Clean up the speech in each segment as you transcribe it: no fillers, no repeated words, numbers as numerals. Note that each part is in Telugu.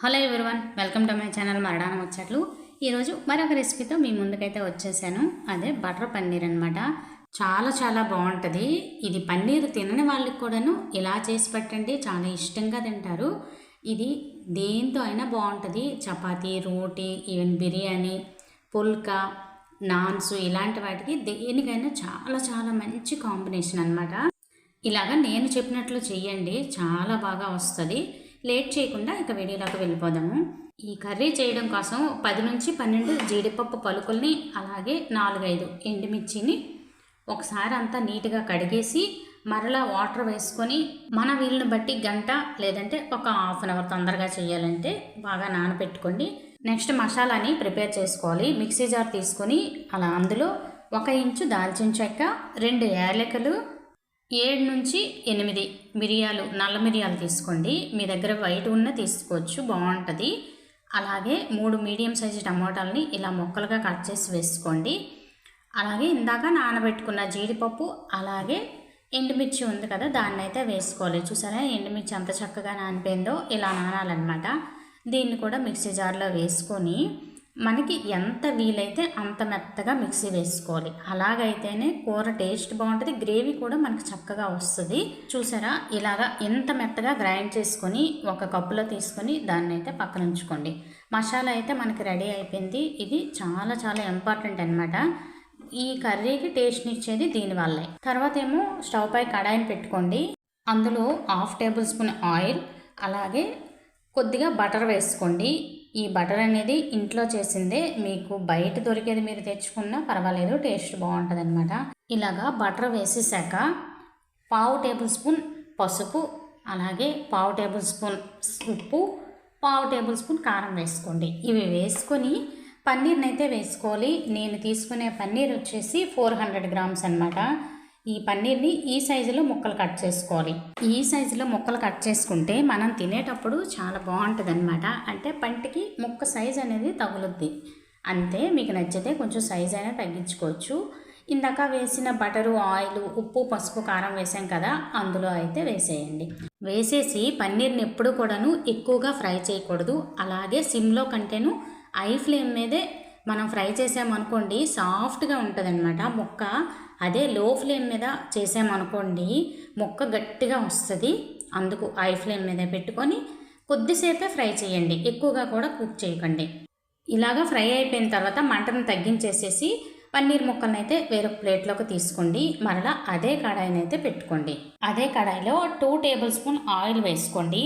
Hello everyone, welcome to my channel Maradana ముచ్చట్లు. ఈరోజు మరొక రెసిపీతో మీ ముందుకైతే వచ్చేసాను. అదే బటర్ పన్నీర్ అనమాట. చాలా చాలా బాగుంటుంది. ఇది పన్నీర్ తినని వాళ్ళకి కూడాను ఇలా చేసి పెట్టండి, చాలా ఇష్టంగా తింటారు. ఇది దేంతో అయినా బాగుంటుంది. చపాతీ, రోటీ, ఈవెన్ బిర్యానీ, పుల్కా, నాన్స్ ఇలాంటి వాటికి దేనికైనా చాలా చాలా మంచి కాంబినేషన్ అనమాట. ఇలాగా నేను చెప్పినట్లు చెయ్యండి, చాలా బాగా వస్తుంది. లేట్ చేయకుండా ఇక వీడియోలోకి వెళ్ళిపోదాము. ఈ కర్రీ చేయడం కోసం 10 నుంచి 12 జీడిపప్పు పలుకుల్ని, అలాగే 4-5 ఎండుమిర్చిని ఒకసారి అంతా నీట్గా కడిగేసి మరలా వాటర్ వేసుకొని మన వీలుని బట్టి గంట లేదంటే ఒక హాఫ్ అన్ అవర్ తొందరగా చేయాలంటే బాగా నానబెట్టుకోండి. నెక్స్ట్ మసాలాని ప్రిపేర్ చేసుకోవాలి. మిక్సీ జార్ తీసుకొని అలా అందులో 1 ఇంచు దాల్చిన చెక్క, 2 యాలకులు, 7 నుంచి 8 మిరియాలు, నల్ల మిరియాలు తీసుకోండి. మీ దగ్గర వైట్ ఉన్న తీసుకోవచ్చు, బాగుంటుంది. అలాగే 3 మీడియం సైజు టమాటాలని ఇలా ముక్కలుగా కట్ చేసి వేసుకోండి. అలాగే ఇందాక నానబెట్టుకున్న జీడిపప్పు, అలాగే ఎండుమిర్చి ఉంది కదా, దాన్ని అయితే వేసుకోవాలి. చూసారా ఎండుమిర్చి అంత చక్కగా నానిపోయిందో, ఇలా నానాలన్నమాట. దీన్ని కూడా మిక్సీ జార్లో వేసుకొని మనకి ఎంత వీలైతే అంత మెత్తగా మిక్సీ వేసుకోవాలి. అలాగైతేనే కూర టేస్ట్ బాగుంటుంది, గ్రేవీ కూడా మనకి చక్కగా వస్తుంది. చూసారా ఇలాగా ఎంత మెత్తగా గ్రైండ్ చేసుకొని ఒక కప్పులో తీసుకొని దాన్ని అయితే పక్కన ఉంచుకోండి. మసాలా అయితే మనకి రెడీ అయిపోయింది. ఇది చాలా చాలా ఇంపార్టెంట్ అనమాట. ఈ కర్రీకి టేస్ట్ని ఇచ్చేది దీనివల్లే. తర్వాత ఏమో స్టవ్ పై కడాయిని పెట్టుకోండి. అందులో 1/2 టేబుల్ స్పూన్ ఆయిల్, అలాగే కొద్దిగా బటర్ వేసుకోండి. ఈ బటర్ అనేది ఇంట్లో చేసిందే, మీకు బయట దొరికేది మీరు తెచ్చుకున్నా పర్వాలేదు, టేస్ట్ బాగుంటుంది అనమాట. ఇలాగా బటర్ వేసేసాక 1/2 టేబుల్ స్పూన్ పసుపు, అలాగే 1/2 టేబుల్ స్పూన్ ఉప్పు, 1/2 టేబుల్ స్పూన్ కారం వేసుకోండి. ఇవి వేసుకొని పన్నీర్ని అయితే వేసుకోవాలి. నేను తీసుకునే పన్నీర్ వచ్చేసి 400 గ్రామ్స్ అనమాట. ఈ పన్నీర్ని ఈ సైజులో ముక్కలు కట్ చేసుకోవాలి. ఈ సైజులో ముక్కలు కట్ చేసుకుంటే మనం తినేటప్పుడు చాలా బాగుంటుంది అనమాట. అంటే పంటికి ముక్క సైజ్ అనేది తగులుద్ది. అంతే, మీకు నచ్చితే కొంచెం సైజ్ అయినా తగ్గించుకోవచ్చు. ఇందాక వేసిన బటరు, ఆయిల్, ఉప్పు, పసుపు, కారం వేసాం కదా, అందులో అయితే వేసేయండి. వేసేసి పన్నీర్ని ఎప్పుడు కూడాను ఎక్కువగా ఫ్రై చేయకూడదు. అలాగే సిమ్లో కంటేను ఐ ఫ్లేమ్ మీదే మనం ఫ్రై చేసామనుకోండి సాఫ్ట్గా ఉంటుంది అనమాట ముక్క. అదే లో ఫ్లేమ్ మీద చేసామనుకోండి ముక్క గట్టిగా వస్తుంది. అందుకు ఐ ఫ్లేమ్ మీద పెట్టుకొని కొద్దిసేపే ఫ్రై చేయండి, ఎక్కువగా కూడా కుక్ చేయకండి. ఇలాగా ఫ్రై అయిపోయిన తర్వాత మంటను తగ్గించేసేసి పన్నీర్ ముక్కలను అయితే వేరొక ప్లేట్లోకి తీసుకోండి. మరలా అదే కడాయిని అయితే పెట్టుకోండి. అదే కడాయిలో 2 టేబుల్ స్పూన్ ఆయిల్ వేసుకోండి.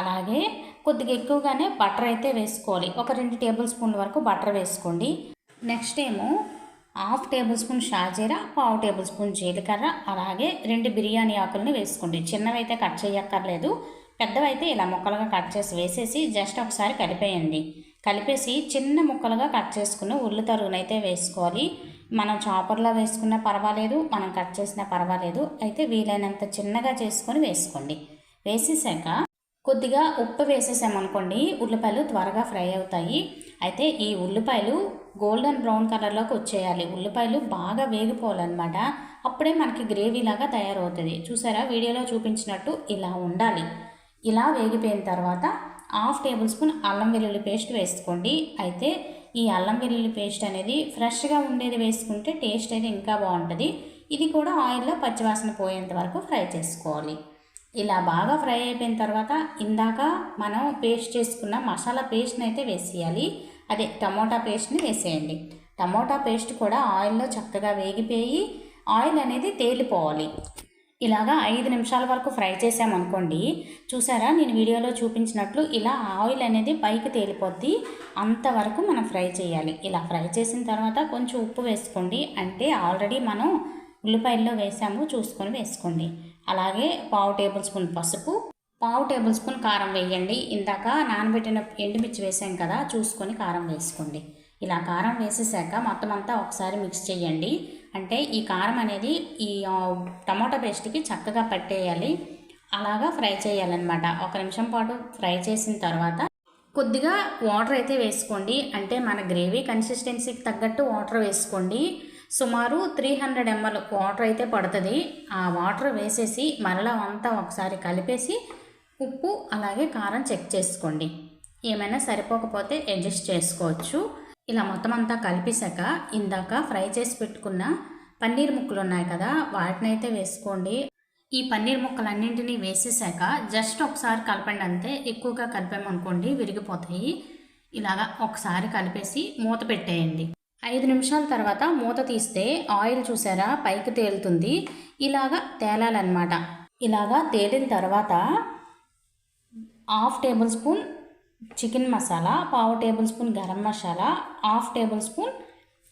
అలాగే కొద్దిగా ఎక్కువగానే బటర్ అయితే వేసుకోవాలి. ఒక 2 టేబుల్ స్పూన్ల వరకు బటర్ వేసుకోండి. నెక్స్ట్ ఏమో 1/2 టేబుల్ స్పూన్ షాజీరా, 1/2 టేబుల్ స్పూన్ జీలకర్ర, అలాగే 2 బిర్యానీ ఆకుల్ని వేసుకోండి. చిన్నవైతే కట్ చేయక్కర్లేదు, పెద్దవైతే ఇలా ముక్కలుగా కట్ చేసి వేసేసి జస్ట్ ఒకసారి కలిపేయండి. కలిపేసి చిన్న ముక్కలుగా కట్ చేసుకున్న ఉల్లి తరుగునైతే వేసుకోవాలి. మనం చాపర్లో వేసుకున్నా పర్వాలేదు, మనం కట్ చేసినా పర్వాలేదు. అయితే వీలైనంత చిన్నగా చేసుకొని వేసుకోండి. వేసేసాక కొద్దిగా ఉప్పు వేసేసామనుకోండి ఉల్లిపాయలు త్వరగా ఫ్రై అవుతాయి. అయితే ఈ ఉల్లిపాయలు గోల్డెన్ బ్రౌన్ కలర్లోకి వచ్చేయాలి. ఉల్లిపాయలు బాగా వేగిపోవాలన్నమాట. అప్పుడే మనకి గ్రేవీ లాగా తయారవుతుంది. చూసారా వీడియోలో చూపించినట్టు ఇలా ఉండాలి. ఇలా వేగిపోయిన తర్వాత 1/2 టేబుల్ స్పూన్ అల్లం వెల్లుల్లి పేస్ట్ వేసుకోండి. అయితే ఈ అల్లం వెల్లుల్లి పేస్ట్ అనేది ఫ్రెష్గా ఉండేది వేసుకుంటే టేస్ట్ అయితే ఇంకా బాగుంటుంది. ఇది కూడా ఆయిల్లో పచ్చివాసన పోయేంత వరకు ఫ్రై చేసుకోవాలి. ఇలా బాగా ఫ్రై అయిపోయిన తర్వాత ఇందాక మనం పేస్ట్ చేసుకున్న మసాలా పేస్ట్ని అయితే వేసేయాలి. అదే టమోటా పేస్ట్ని వేసేయండి. టమోటా పేస్ట్ కూడా ఆయిల్లో చక్కగా వేగిపోయి ఆయిల్ అనేది తేలిపోవాలి. ఇలాగా 5 నిమిషాల వరకు ఫ్రై చేసామనుకోండి. చూసారా నేను వీడియోలో చూపించినట్లు ఇలా ఆయిల్ అనేది పైకి తేలిపోద్ది. అంతవరకు మనం ఫ్రై చేయాలి. ఇలా ఫ్రై చేసిన తర్వాత కొంచెం ఉప్పు వేసుకోండి. అంటే ఆల్రెడీ మనం ఉల్లిపాయల్లో వేసాము, చూసుకొని వేసుకోండి. అలాగే 1/2 టేబుల్ స్పూన్ పసుపు, 1/2 టేబుల్ స్పూన్ కారం వేయండి. ఇందాక నానబెట్టిన ఎండుమిర్చి వేసాం కదా, చూసుకొని కారం వేసుకోండి. ఇలా కారం వేసేసాక మొత్తం అంతా ఒకసారి మిక్స్ చేయండి. అంటే ఈ కారం అనేది ఈ టమాటా పేస్ట్కి చక్కగా పట్టేయాలి. అలాగా ఫ్రై చేయాలన్నమాట. 1 నిమిషం పాటు ఫ్రై చేసిన తర్వాత కొద్దిగా వాటర్ అయితే వేసుకోండి. అంటే మన గ్రేవీ కన్సిస్టెన్సీకి తగ్గట్టు వాటర్ వేసుకోండి. సుమారు 300 ml వాటర్ అయితే పడుతుంది. ఆ వాటర్ వేసేసి మరలా అంతా ఒకసారి కలిపేసి ఉప్పు అలాగే కారం చెక్ చేసుకోండి. ఏమైనా సరిపోకపోతే అడ్జస్ట్ చేసుకోవచ్చు. ఇలా మొత్తం అంతా కలిపేశాక ఇందాక ఫ్రై చేసి పెట్టుకున్న పన్నీర్ ముక్కలు ఉన్నాయి కదా, వాటినైతే వేసుకోండి. ఈ పన్నీర్ ముక్కలన్నింటినీ వేసేసాక జస్ట్ ఒకసారి కలపండి అంతే. ఎక్కువగా కలిపామనుకోండి విరిగిపోతాయి. ఇలాగా ఒకసారి కలిపేసి మూత పెట్టేయండి. 5 నిమిషాల తర్వాత మూత తీస్తే ఆయిల్ చూసారా పైకి తేలుతుంది. ఇలాగా తేలాలన్నమాట. ఇలాగా తేలిన తర్వాత 1/2 table spoon chicken masala, 1/4 table spoon garam masala, 1/2 table spoon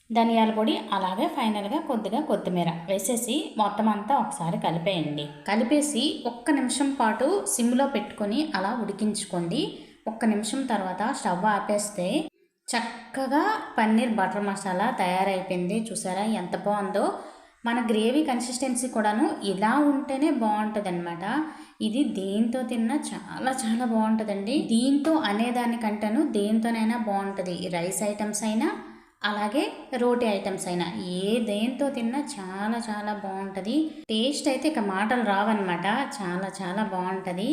ధనియాల పొడి, అలాగే ఫైనల్గా కొద్దిగా కొత్తిమీర వేసేసి మొత్తం అంతా ఒకసారి కలిపేయండి. కలిపేసి 1 నిమిషం పాటు సిమ్లో పెట్టుకొని అలా ఉడికించుకోండి. 1 నిమిషం తర్వాత స్టవ్ ఆపేస్తే చక్కగా పన్నీర్ బటర్ మసాలా తయారైపోయింది. చూసారా ఎంత బాగుందో. మన గ్రేవీ కన్సిస్టెన్సీ కూడాను ఇలా ఉంటేనే బాగుంటుంది అనమాట. ఇది దేంతో తిన్నా చాలా చాలా బాగుంటుందండి. దీంతో అనేదానికంటేను దేంతోనైనా బాగుంటుంది. రైస్ ఐటమ్స్ అయినా అలాగే రోటీ ఐటమ్స్ అయినా దేంతో తిన్నా చాలా చాలా బాగుంటుంది. టేస్ట్ అయితే ఇక మాటలు రావన్నమాట. చాలా చాలా బాగుంటుంది.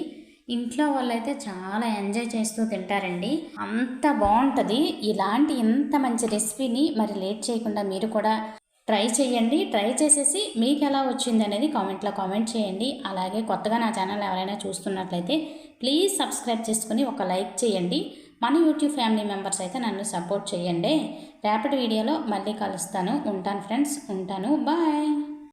ఇంట్లో వాళ్ళైతే చాలా ఎంజాయ్ చేస్తూ తింటారండి. అంత బాగుంటుంది. ఇలాంటి ఇంత మంచి రెసిపీని మరి లేట్ చేయకుండా మీరు కూడా ట్రై చేయండి. ట్రై చేసేసి మీకు ఎలా వచ్చింది అనేది కామెంట్లో కామెంట్ చేయండి. అలాగే కొత్తగా నా ఛానల్ ఎవరైనా చూస్తున్నట్లయితే ప్లీజ్ సబ్స్క్రైబ్ చేసుకుని ఒక లైక్ చేయండి. మన యూట్యూబ్ ఫ్యామిలీ మెంబర్స్ అయితే నన్ను సపోర్ట్ చేయండి. రేపటి వీడియోలో మళ్ళీ కలుస్తాను. ఉంటాను ఫ్రెండ్స్, ఉంటాను. బాయ్.